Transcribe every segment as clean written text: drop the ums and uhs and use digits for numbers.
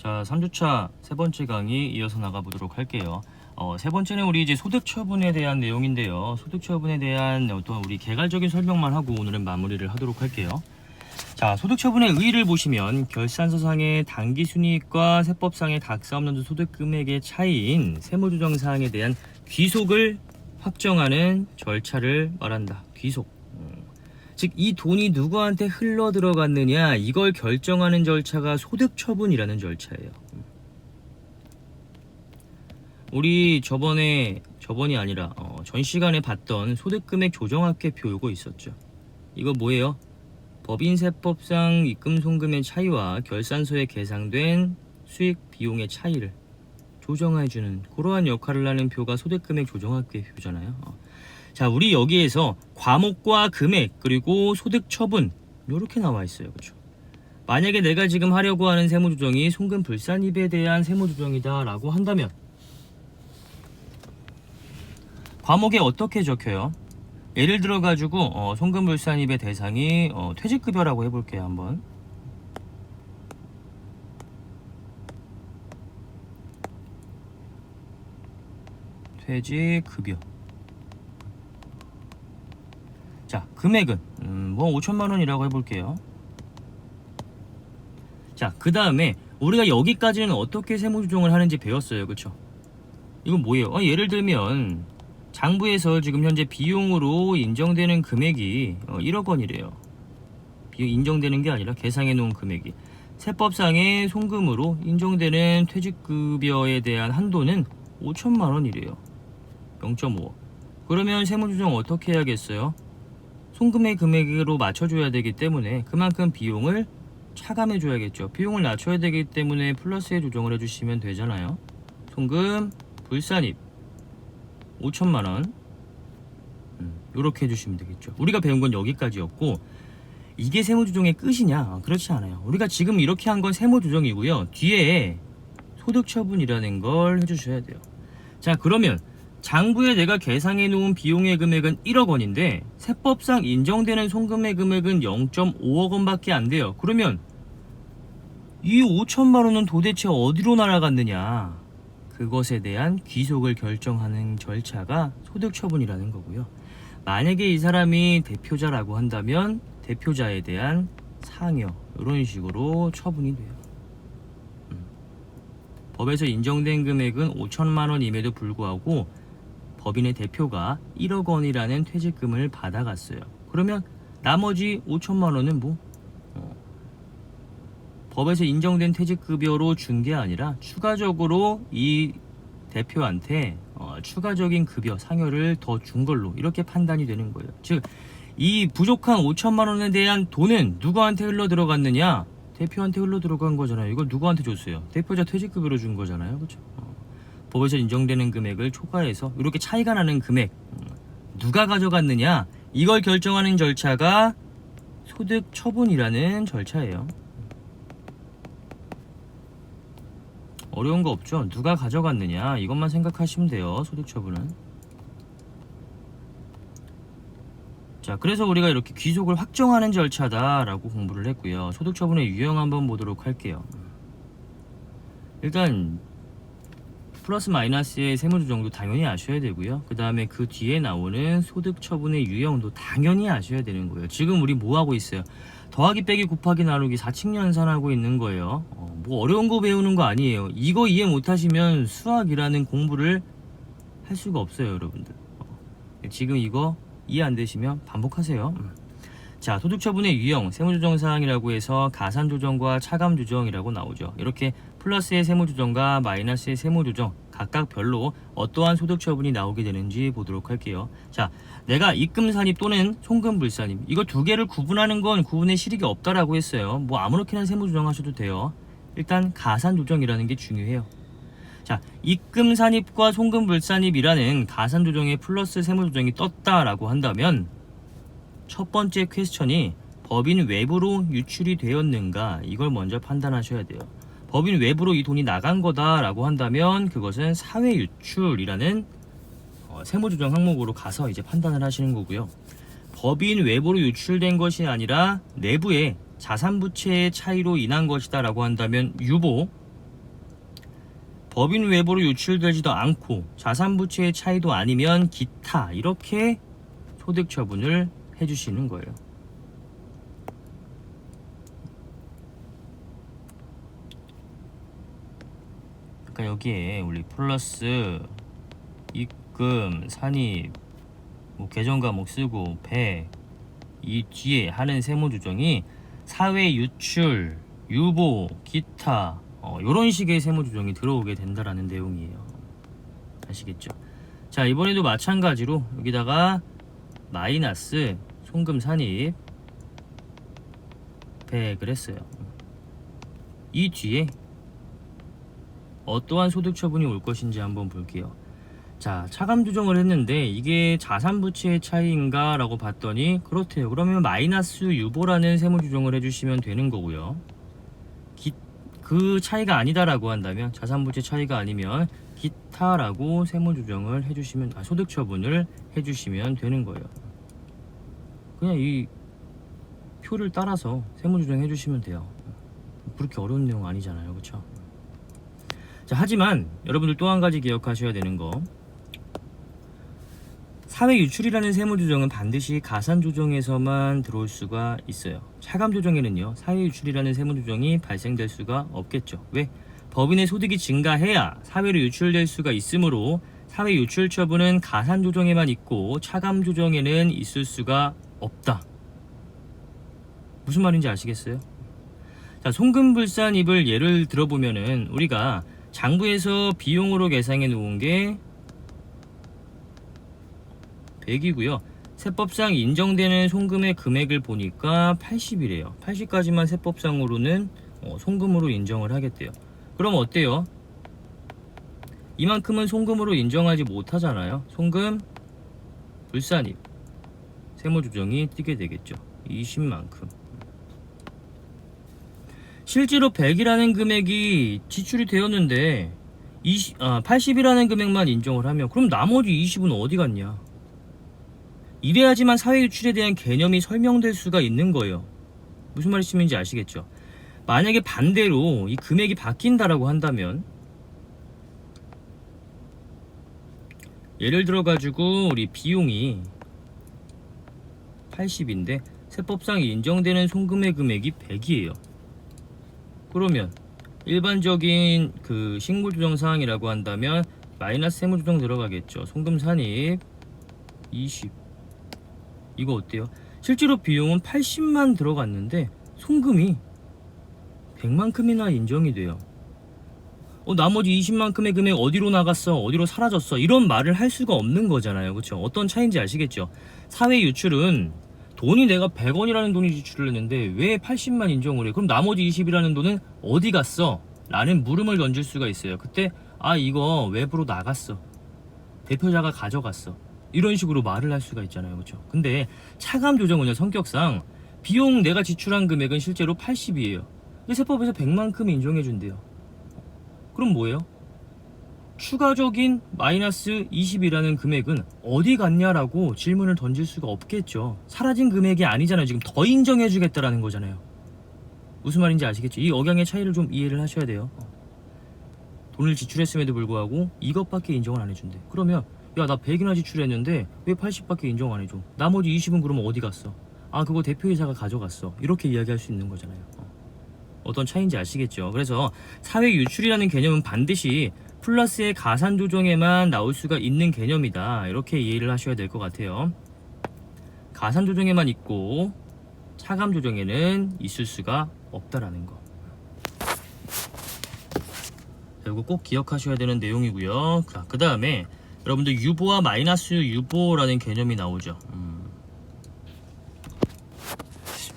자, 3주차 세 번째 강의 이어서 나가보도록 할게요. 세 번째는 우리 이제 소득 처분에 대한 내용인데요. 소득 처분에 대한 어떤 우리 개괄적인 설명만 하고 오늘은 마무리를 하도록 할게요. 자, 소득 처분의 의의를 보시면 결산서상의 당기순이익과 세법상의 닥사 없는 소득 금액의 차이인 세무조정사항에 대한 귀속을 확정하는 절차를 말한다. 귀속. 즉, 이 돈이 누구한테 흘러 들어갔느냐, 이걸 결정하는 절차가 소득처분이라는 절차예요. 우리 저번이 아니라 전 시간에 봤던 소득금액 조정합계표 요거 있었죠. 이거 뭐예요? 법인세법상 입금송금의 차이와 결산서에 계상된 수익 비용의 차이를 조정해주는 그러한 역할을 하는 표가 소득금액 조정합계표잖아요. 자, 우리 여기에서 과목과 금액 그리고 소득 처분 이렇게 나와 있어요. 그렇죠? 만약에 내가 지금 하려고 하는 세무조정이 송금 불산입에 대한 세무조정이다 라고 한다면 과목에 어떻게 적혀요? 예를 들어 가지고 송금 불산입의 대상이 퇴직급여라고 해볼게요. 한번 퇴직급여. 자, 금액은 뭐 5천만원이라고 해볼게요. 자, 그 다음에 우리가 여기까지는 어떻게 세무조정을 하는지 배웠어요. 그쵸? 이건 뭐예요? 예를 들면 장부에서 지금 현재 비용으로 인정되는 금액이 1억 원이래요. 비용 인정되는 게 아니라 계상해 놓은 금액이 세법상의 송금으로 인정되는 퇴직급여에 대한 한도는 5천만 원이래요. 0.5억. 그러면 세무조정 어떻게 해야겠어요? 송금의 금액으로 맞춰줘야 되기 때문에 그만큼 비용을 차감해줘야겠죠. 비용을 낮춰야 되기 때문에 플러스에 조정을 해주시면 되잖아요. 송금 불산입 5천만원 요렇게 해주시면 되겠죠. 우리가 배운 건 여기까지였고 이게 세무조정의 끝이냐? 그렇지 않아요. 우리가 지금 이렇게 한 건 세무조정이고요. 뒤에 소득처분이라는 걸 해주셔야 돼요. 자, 그러면 장부에 내가 계상해 놓은 비용의 금액은 1억 원인데 세법상 인정되는 송금의 금액은 0.5억 원밖에 안 돼요. 그러면 이 5천만 원은 도대체 어디로 날아갔느냐? 그것에 대한 귀속을 결정하는 절차가 소득처분이라는 거고요. 만약에 이 사람이 대표자라고 한다면 대표자에 대한 상여 이런 식으로 처분이 돼요. 법에서 인정된 금액은 5천만 원임에도 불구하고 법인의 대표가 1억 원이라는 퇴직금을 받아갔어요. 그러면 나머지 5천만 원은 법에서 인정된 퇴직급여로 준 게 아니라 추가적으로 이 대표한테 추가적인 급여, 상여를 더 준 걸로 이렇게 판단이 되는 거예요. 즉, 이 부족한 5천만 원에 대한 돈은 누구한테 흘러 들어갔느냐? 대표한테 흘러 들어간 거잖아요. 이걸 누구한테 줬어요? 대표자 퇴직급여로 준 거잖아요. 그렇죠? 법에서 인정되는 금액을 초과해서 이렇게 차이가 나는 금액 누가 가져갔느냐? 이걸 결정하는 절차가 소득처분이라는 절차예요. 어려운 거 없죠? 누가 가져갔느냐? 이것만 생각하시면 돼요. 소득처분은. 자, 그래서 우리가 이렇게 귀속을 확정하는 절차다라고 공부를 했고요. 소득처분의 유형 한번 보도록 할게요. 일단 플러스 마이너스의 세무조정도 당연히 아셔야 되고요. 그 다음에 그 뒤에 나오는 소득처분의 유형도 당연히 아셔야 되는 거예요. 지금 우리 뭐 하고 있어요? 더하기 빼기 곱하기 나누기 사칙연산하고 있는 거예요. 뭐 어려운 거 배우는 거 아니에요. 이거 이해 못하시면 수학이라는 공부를 할 수가 없어요, 여러분들. 지금 이거 이해 안 되시면 반복하세요. 자, 소득처분의 유형, 세무조정사항이라고 해서 가산조정과 차감조정이라고 나오죠. 이렇게 플러스의 세무조정과 마이너스의 세무조정 각각 별로 어떠한 소득처분이 나오게 되는지 보도록 할게요. 자, 내가 입금산입 또는 송금불산입 이거 두 개를 구분하는 건 구분의 실익이 없다라고 했어요. 뭐 아무렇게나 세무조정 하셔도 돼요. 일단 가산조정이라는 게 중요해요. 자, 입금산입과 송금불산입이라는 가산조정에 플러스 세무조정이 떴다라고 한다면 첫 번째 퀘스천이 법인 외부로 유출이 되었는가 이걸 먼저 판단하셔야 돼요. 법인 외부로 이 돈이 나간 거다라고 한다면 그것은 사회 유출이라는 세무조정 항목으로 가서 이제 판단을 하시는 거고요. 법인 외부로 유출된 것이 아니라 내부의 자산부채의 차이로 인한 것이다 라고 한다면 유보, 법인 외부로 유출되지도 않고 자산부채의 차이도 아니면 기타 이렇게 소득 처분을 해주시는 거예요. 그러니까 여기에 우리 플러스 입금, 산입, 뭐 계정 과목 쓰고 배 이 뒤에 하는 세무조정이 사회 유출, 유보, 기타 이런 식의 세무조정이 들어오게 된다라는 내용이에요. 아시겠죠? 자, 이번에도 마찬가지로 여기다가 마이너스 송금 산입 배액을 했어요. 이 뒤에 어떠한 소득 처분이 올 것인지 한번 볼게요. 자, 차감 조정을 했는데 이게 자산부채의 차이인가 라고 봤더니 그렇대요. 그러면 마이너스 유보라는 세무조정을 해주시면 되는 거고요. 그 차이가 아니다라고 한다면, 자산부채 차이가 아니면 기타라고 세무조정을 해주시면, 소득 처분을 해주시면 되는 거예요. 그냥 이 표를 따라서 세무조정 해주시면 돼요. 그렇게 어려운 내용 아니잖아요, 그렇죠? 자, 하지만 여러분들 또 한 가지 기억하셔야 되는 거, 사회 유출이라는 세무조정은 반드시 가산조정에서만 들어올 수가 있어요. 차감조정에는요, 사회 유출이라는 세무조정이 발생될 수가 없겠죠. 왜? 법인의 소득이 증가해야 사회로 유출될 수가 있으므로 사회 유출 처분은 가산조정에만 있고 차감조정에는 있을 수가 없다. 무슨 말인지 아시겠어요? 자, 송금불산입을 예를 들어보면은 우리가 장부에서 비용으로 계산해 놓은 게 100이고요. 세법상 인정되는 송금의 금액을 보니까 80이래요. 80까지만 세법상으로는 송금으로 인정을 하겠대요. 그럼 어때요? 이만큼은 송금으로 인정하지 못하잖아요. 송금 불산입 세무조정이 뜨게 되겠죠. 20만큼. 실제로 100이라는 금액이 지출이 되었는데 80이라는 금액만 인정을 하면 그럼 나머지 20은 어디 갔냐? 이래야지만 사회유출에 대한 개념이 설명될 수가 있는 거예요. 무슨 말씀인지 아시겠죠? 만약에 반대로 이 금액이 바뀐다라고 한다면, 예를 들어 가지고 우리 비용이 80인데 세법상 인정되는 송금의 금액이 100이에요. 그러면 일반적인 그 신고조정 사항이라고 한다면 마이너스 세무조정 들어가겠죠. 송금 산입 20. 이거 어때요? 실제로 비용은 80만 들어갔는데 송금이 100만큼이나 인정이 돼요. 나머지 20만큼의 금액 어디로 나갔어? 어디로 사라졌어? 이런 말을 할 수가 없는 거잖아요. 그렇죠? 어떤 차이인지 아시겠죠? 사회 유출은 돈이 내가 100원이라는 돈이 지출을 했는데 왜 80만 인정을 해? 그럼 나머지 20이라는 돈은 어디 갔어? 라는 물음을 던질 수가 있어요. 그때 이거 외부로 나갔어. 대표자가 가져갔어. 이런 식으로 말을 할 수가 있잖아요. 그렇죠? 근데 차감 조정은요, 성격상 비용 내가 지출한 금액은 실제로 80이에요. 근데 세법에서 100만큼 인정해 준대요. 그럼 뭐예요? 추가적인 마이너스 20이라는 금액은 어디 갔냐라고 질문을 던질 수가 없겠죠. 사라진 금액이 아니잖아요. 지금 더 인정해 주겠다라는 거잖아요. 무슨 말인지 아시겠죠? 이 억양의 차이를 좀 이해를 하셔야 돼요. 돈을 지출했음에도 불구하고 이것밖에 인정을 안 해준대. 그러면 야, 나 100이나 지출했는데 왜 80밖에 인정 안 해줘? 나머지 20은 그러면 어디 갔어? 그거 대표이사가 가져갔어. 이렇게 이야기할 수 있는 거잖아요. 어떤 차이인지 아시겠죠? 그래서 사회 유출이라는 개념은 반드시 플러스의 가산 조정에만 나올 수가 있는 개념이다. 이렇게 이해를 하셔야 될 것 같아요. 가산 조정에만 있고 차감 조정에는 있을 수가 없다라는 거. 이거 꼭 기억하셔야 되는 내용이고요. 그 다음에 여러분들 유보와 마이너스 유보라는 개념이 나오죠.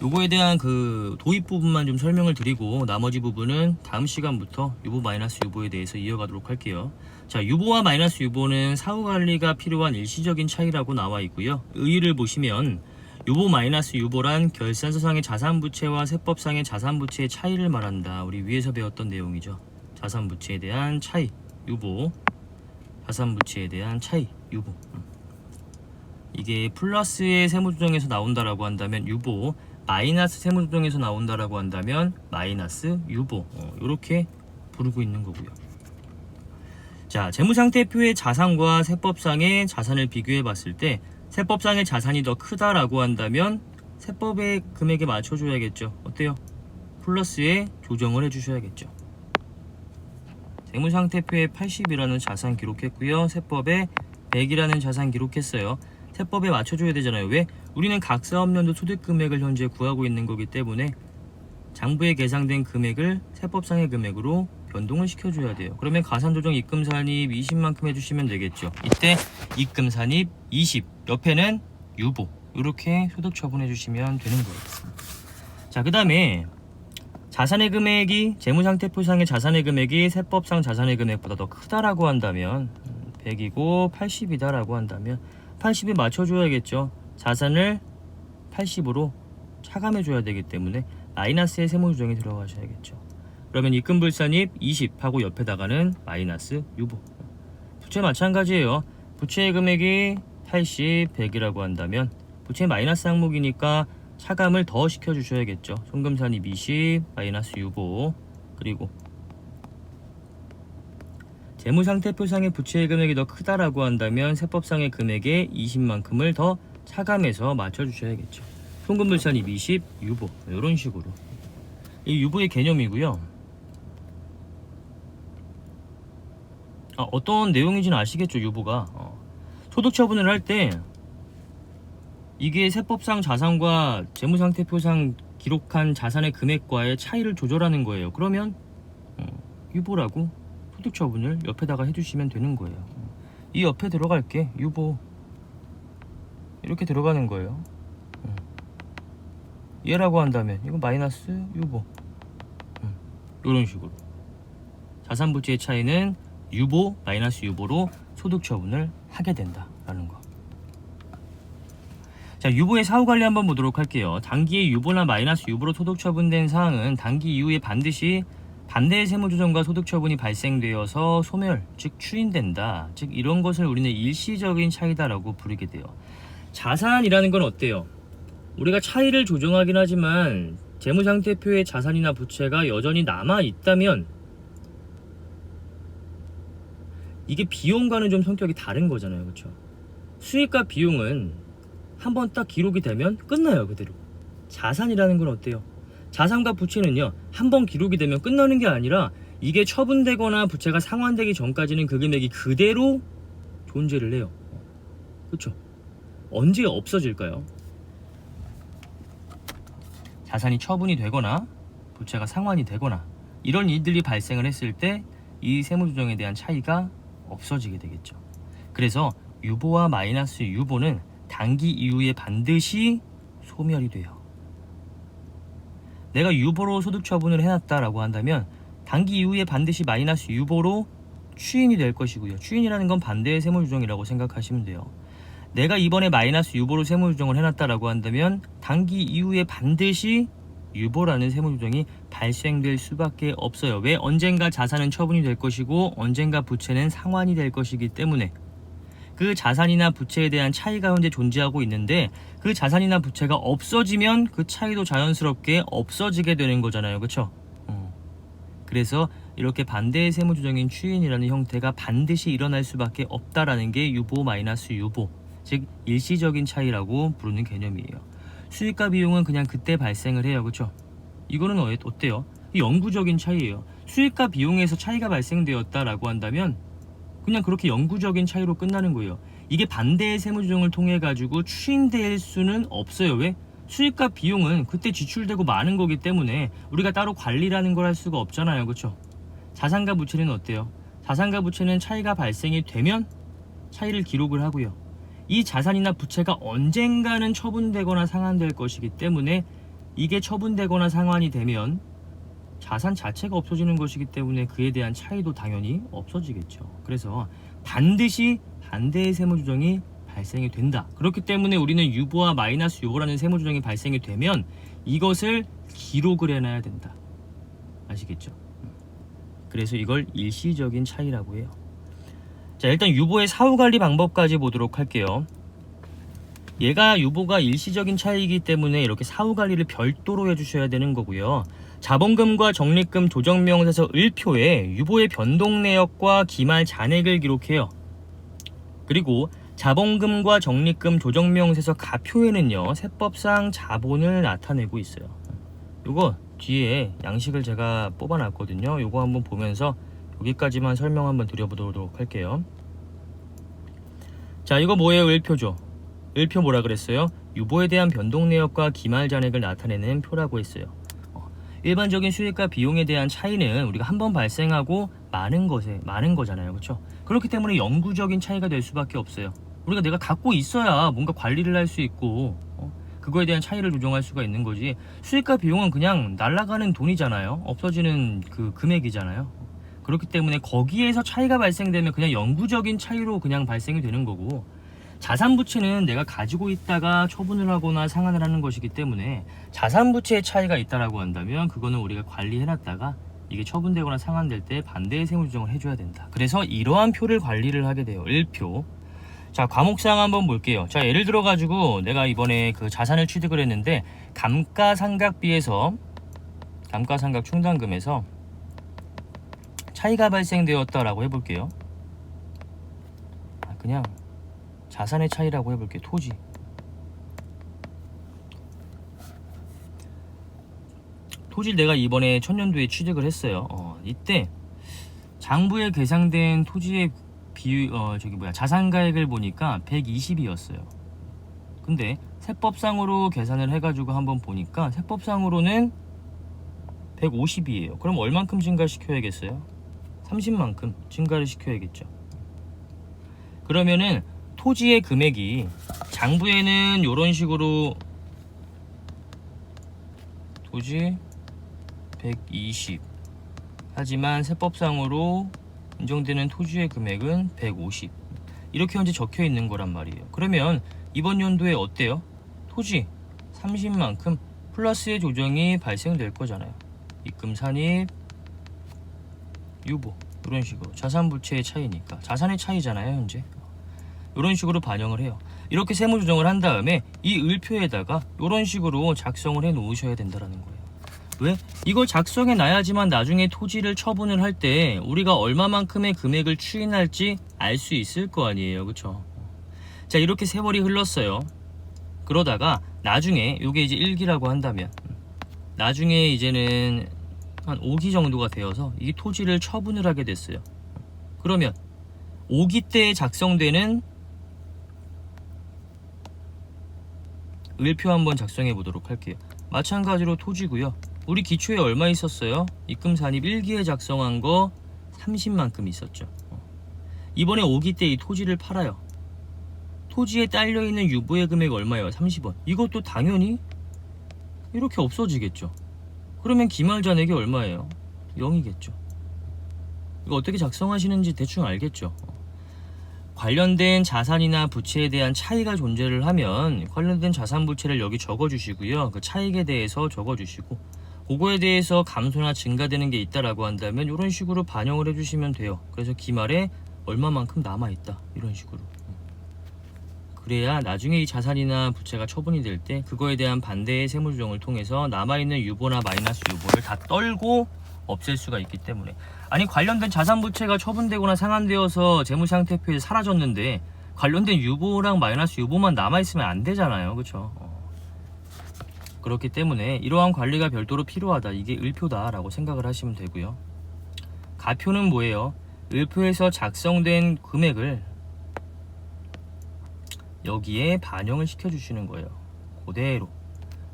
요거에 대한 그 도입 부분만 좀 설명을 드리고 나머지 부분은 다음 시간부터 유보 마이너스 유보에 대해서 이어가도록 할게요. 자, 유보와 마이너스 유보는 사후관리가 필요한 일시적인 차이라고 나와 있고요. 의의를 보시면 유보 마이너스 유보란 결산서상의 자산부채와 세법상의 자산부채의 차이를 말한다. 우리 위에서 배웠던 내용이죠. 자산부채에 대한 차이, 유보. 자산부채에 대한 차이, 유보. 이게 플러스의 세무조정에서 나온다라고 한다면 유보, 마이너스 세무조정에서 나온다라고 한다면 마이너스 유보. 이렇게 부르고 있는 거고요. 자, 재무상태표의 자산과 세법상의 자산을 비교해 봤을 때 세법상의 자산이 더 크다라고 한다면 세법의 금액에 맞춰줘야겠죠. 어때요? 플러스에 조정을 해주셔야겠죠. 재무상태표에 80이라는 자산 기록했고요. 세법에 100이라는 자산 기록했어요. 세법에 맞춰줘야 되잖아요. 왜? 우리는 각 사업년도 소득금액을 현재 구하고 있는 거기 때문에 장부에 계상된 금액을 세법상의 금액으로 변동을 시켜줘야 돼요. 그러면 가산조정 입금산입 20만큼 해주시면 되겠죠. 이때 입금산입 20, 옆에는 유보, 이렇게 소득 처분해 주시면 되는 거예요. 자, 그 다음에 자산의 금액이 재무상태표상의 자산의 금액이 세법상 자산의 금액보다 더 크다라고 한다면 100이고 80이다라고 한다면 80에 맞춰줘야겠죠. 자산을 80으로 차감해줘야 되기 때문에 마이너스의 세무조정이 들어가셔야겠죠. 그러면 입금불산입 20하고 옆에다가는 마이너스 유보. 부채 마찬가지예요. 부채의 금액이 80, 100이라고 한다면 부채 마이너스 항목이니까 차감을 더 시켜주셔야겠죠. 송금산입 20, 마이너스 유보. 그리고 재무상태표상의 부채의 금액이 더 크다라고 한다면 세법상의 금액에 20만큼을 더 차감해서 맞춰주셔야겠죠. 송금불산입 20, 유보. 이런 식으로. 이 유보의 개념이고요. 어떤 내용인지는 아시겠죠, 유보가. 소득 처분을 할 때 이게 세법상 자산과 재무상태표상 기록한 자산의 금액과의 차이를 조절하는 거예요. 그러면 유보라고 소득 처분을 옆에다가 해주시면 되는 거예요. 이 옆에 들어갈게 유보 이렇게 들어가는 거예요. 얘라고 한다면 이거 마이너스 유보 이런 식으로 자산 부채의 차이는 유보 마이너스 유보로 소득 처분을 하게 된다라는 거. 자, 유보의 사후관리 한번 보도록 할게요. 단기의 유보나 마이너스 유보로 소득 처분된 사항은 단기 이후에 반드시 반대의 세무조정과 소득 처분이 발생되어서 소멸, 즉 추인된다. 즉 이런 것을 우리는 일시적인 차이다라고 부르게 돼요. 자산이라는 건 어때요? 우리가 차이를 조정하긴 하지만 재무상태표의 자산이나 부채가 여전히 남아 있다면 이게 비용과는 좀 성격이 다른 거잖아요. 그렇죠? 수익과 비용은 한번 딱 기록이 되면 끝나요. 그대로. 자산이라는 건 어때요? 자산과 부채는요, 한번 기록이 되면 끝나는 게 아니라 이게 처분되거나 부채가 상환되기 전까지는 그 금액이 그대로 존재를 해요. 그렇죠? 언제 없어질까요? 자산이 처분이 되거나 부채가 상환이 되거나 이런 일들이 발생을 했을 때 이 세무조정에 대한 차이가 없어지게 되겠죠. 그래서 유보와 마이너스 유보는 단기 이후에 반드시 소멸이 돼요. 내가 유보로 소득 처분을 해놨다라고 한다면 단기 이후에 반드시 마이너스 유보로 추인이 될 것이고요. 추인이라는 건 반대의 세무조정이라고 생각하시면 돼요. 내가 이번에 마이너스 유보로 세무조정을 해놨다라고 한다면 단기 이후에 반드시 유보라는 세무조정이 발생될 수밖에 없어요. 왜? 언젠가 자산은 처분이 될 것이고 언젠가 부채는 상환이 될 것이기 때문에 그 자산이나 부채에 대한 차이가 현재 존재하고 있는데 그 자산이나 부채가 없어지면 그 차이도 자연스럽게 없어지게 되는 거잖아요. 그렇죠? 그래서 이렇게 반대의 세무조정인 추인이라는 형태가 반드시 일어날 수밖에 없다라는 게 유보 마이너스 유보, 즉 일시적인 차이라고 부르는 개념이에요. 수익과 비용은 그냥 그때 발생을 해요. 그렇죠? 이거는 어때요? 영구적인 차이예요. 수익과 비용에서 차이가 발생되었다라고 한다면 그냥 그렇게 영구적인 차이로 끝나는 거예요. 이게 반대의 세무조정을 통해 가지고 추인될 수는 없어요. 왜? 수익과 비용은 그때 지출되고 마는 거기 때문에 우리가 따로 관리라는 걸 할 수가 없잖아요. 그렇죠? 자산과 부채는 어때요? 자산과 부채는 차이가 발생이 되면 차이를 기록을 하고요. 이 자산이나 부채가 언젠가는 처분되거나 상환될 것이기 때문에 이게 처분되거나 상환이 되면 자산 자체가 없어지는 것이기 때문에 그에 대한 차이도 당연히 없어지겠죠. 그래서 반드시 반대의 세무조정이 발생이 된다. 그렇기 때문에 우리는 유보와 마이너스 유보라는 세무조정이 발생이 되면 이것을 기록을 해놔야 된다. 아시겠죠? 그래서 이걸 일시적인 차이라고 해요. 자, 일단 유보의 사후관리 방법까지 보도록 할게요. 얘가 유보가 일시적인 차이이기 때문에 이렇게 사후관리를 별도로 해주셔야 되는 거고요. 자본금과 적립금 조정명세서 을표에 유보의 변동 내역과 기말 잔액을 기록해요. 그리고 자본금과 적립금 조정명세서 가표에는요, 세법상 자본을 나타내고 있어요. 요거 뒤에 양식을 제가 뽑아놨거든요. 요거 한번 보면서 여기까지만 설명 한번 드려보도록 할게요. 자, 이거 뭐예요? 을표죠. 을표 뭐라 그랬어요? 유보에 대한 변동 내역과 기말 잔액을 나타내는 표라고 했어요. 일반적인 수익과 비용에 대한 차이는 우리가 한번 발생하고 많은 거잖아요. 그렇죠? 그렇기 때문에 영구적인 차이가 될 수밖에 없어요. 우리가 내가 갖고 있어야 뭔가 관리를 할 수 있고 그거에 대한 차이를 조정할 수가 있는 거지. 수익과 비용은 그냥 날아가는 돈이잖아요. 없어지는 그 금액이잖아요. 그렇기 때문에 거기에서 차이가 발생되면 그냥 영구적인 차이로 그냥 발생이 되는 거고, 자산부채는 내가 가지고 있다가 처분을 하거나 상환을 하는 것이기 때문에 자산부채의 차이가 있다라고 한다면 그거는 우리가 관리해놨다가 이게 처분되거나 상환될 때 반대의 세무조정을 해줘야 된다. 그래서 이러한 표를 관리를 하게 돼요. 1표. 자, 과목사항 한번 볼게요. 자, 예를 들어 가지고 내가 이번에 그 자산을 취득을 했는데 감가상각비에서 감가상각 충당금에서 차이가 발생되었다라고 해볼게요. 그냥 자산의 차이라고 해볼게요. 토지. 토지를 내가 이번에 천년도에 취득을 했어요. 이때 장부에 계상된 토지의 자산가액을 보니까 120이었어요. 근데 세법상으로 계산을 해가지고 한번 보니까 세법상으로는 150이에요. 그럼 얼만큼 증가시켜야겠어요? 30만큼 증가를 시켜야겠죠. 그러면은 토지의 금액이 장부에는 이런 식으로 토지 120, 하지만 세법상으로 인정되는 토지의 금액은 150, 이렇게 현재 적혀 있는 거란 말이에요. 그러면 이번 연도에 어때요? 토지 30만큼 플러스의 조정이 발생될 거잖아요. 입금 산입, 유보, 이런 식으로 자산부채의 차이니까 자산의 차이잖아요. 현재 이런 식으로 반영을 해요. 이렇게 세무조정을 한 다음에 이 을표에다가 이런 식으로 작성을 해 놓으셔야 된다는 거예요. 왜? 이걸 작성해 놔야지만 나중에 토지를 처분을 할 때 우리가 얼마만큼의 금액을 추인할지 알 수 있을 거 아니에요. 그쵸? 자, 이렇게 세월이 흘렀어요. 그러다가 나중에 요게 이제 1기라고 한다면 나중에 이제는 한 5기 정도가 되어서 이 토지를 처분을 하게 됐어요. 그러면 5기 때에 작성되는 을표 한번 작성해 보도록 할게요. 마찬가지로 토지고요. 우리 기초에 얼마 있었어요? 입금 산입 1기에 작성한 거 30만큼 있었죠. 이번에 5기 때 이 토지를 팔아요. 토지에 딸려있는 유보의 금액 얼마예요? 30원. 이것도 당연히 이렇게 없어지겠죠. 그러면 기말 잔액이 얼마예요? 0이겠죠. 이거 어떻게 작성하시는지 대충 알겠죠. 관련된 자산이나 부채에 대한 차이가 존재를 하면 관련된 자산 부채를 여기 적어주시고요. 그 차익에 대해서 적어주시고, 그거에 대해서 감소나 증가되는 게 있다라고 한다면 이런 식으로 반영을 해주시면 돼요. 그래서 기말에 얼마만큼 남아있다, 이런 식으로. 그래야 나중에 이 자산이나 부채가 처분이 될 때 그거에 대한 반대의 세무조정을 통해서 남아있는 유보나 마이너스 유보를 다 떨고 없앨 수가 있기 때문에. 아니, 관련된 자산 부채가 처분되거나 상환되어서 재무상태표에 사라졌는데 관련된 유보랑 마이너스 유보만 남아있으면 안 되잖아요. 그쵸? 그렇기 때문에 이러한 관리가 별도로 필요하다. 이게 을표다 라고 생각을 하시면 되고요. 가표는 뭐예요? 을표에서 작성된 금액을 여기에 반영을 시켜주시는 거예요. 그대로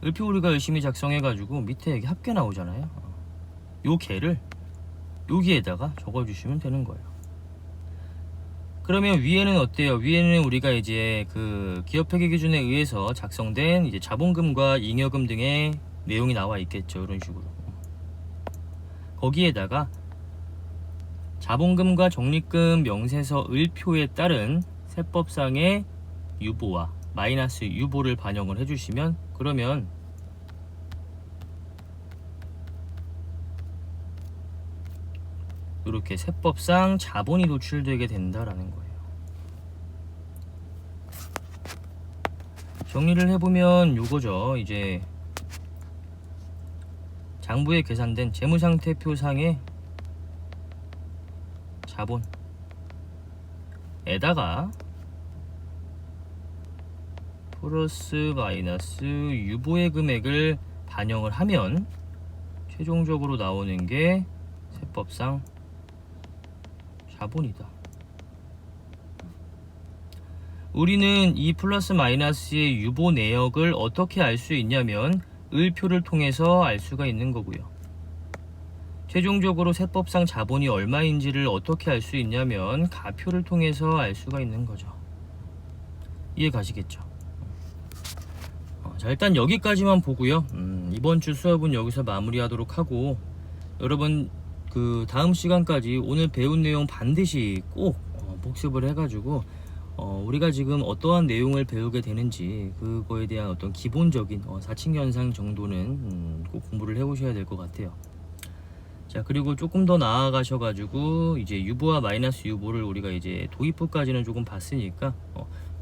을표 우리가 열심히 작성해가지고 밑에 여기 합계 나오잖아요. 요 개를 여기에다가 적어주시면 되는 거예요. 그러면 위에는 어때요? 위에는 우리가 이제 그 기업회계 기준에 의해서 작성된 이제 자본금과 잉여금 등의 내용이 나와 있겠죠. 이런 식으로. 거기에다가 자본금과 적립금 명세서 을표에 따른 세법상의 유보와 마이너스 유보를 반영을 해주시면, 그러면 이렇게 세법상 자본이 노출되게 된다라는 거예요. 정리를 해보면 요거죠. 이제 장부에 계산된 재무상태표상의 자본에다가 플러스 마이너스 유보의 금액을 반영을 하면 최종적으로 나오는 게 세법상 자본이다. 우리는 이 플러스 마이너스의 유보 내역을 어떻게 알 수 있냐면 을표를 통해서 알 수가 있는 거고요. 최종적으로 세법상 자본이 얼마인지를 어떻게 알 수 있냐면 가표를 통해서 알 수가 있는 거죠. 이해 가시겠죠? 자, 일단 여기까지만 보고요. 이번 주 수업은 여기서 마무리하도록 하고, 여러분 그 다음 시간까지 오늘 배운 내용 반드시 꼭 복습을 해가지고 우리가 지금 어떠한 내용을 배우게 되는지 그거에 대한 어떤 기본적인 사칙연상 정도는 꼭 공부를 해오셔야 될 것 같아요. 자, 그리고 조금 더 나아가셔가지고 이제 유보와 마이너스 유보를 우리가 이제 도입부까지는 조금 봤으니까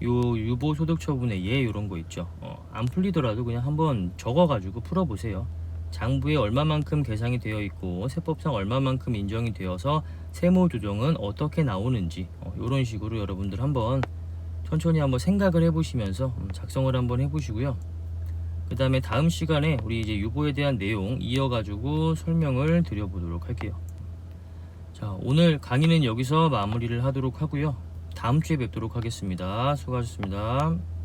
요 유보 소득 처분의 예 요런 거 있죠. 안 풀리더라도 그냥 한번 적어가지고 풀어보세요. 장부에 얼마만큼 계상이 되어 있고 세법상 얼마만큼 인정이 되어서 세무 조정은 어떻게 나오는지 이런 식으로 여러분들 한번 천천히 한번 생각을 해보시면서 작성을 한번 해보시고요. 그 다음에 다음 시간에 우리 이제 유보에 대한 내용 이어가지고 설명을 드려보도록 할게요. 자, 오늘 강의는 여기서 마무리를 하도록 하고요. 다음 주에 뵙도록 하겠습니다. 수고하셨습니다.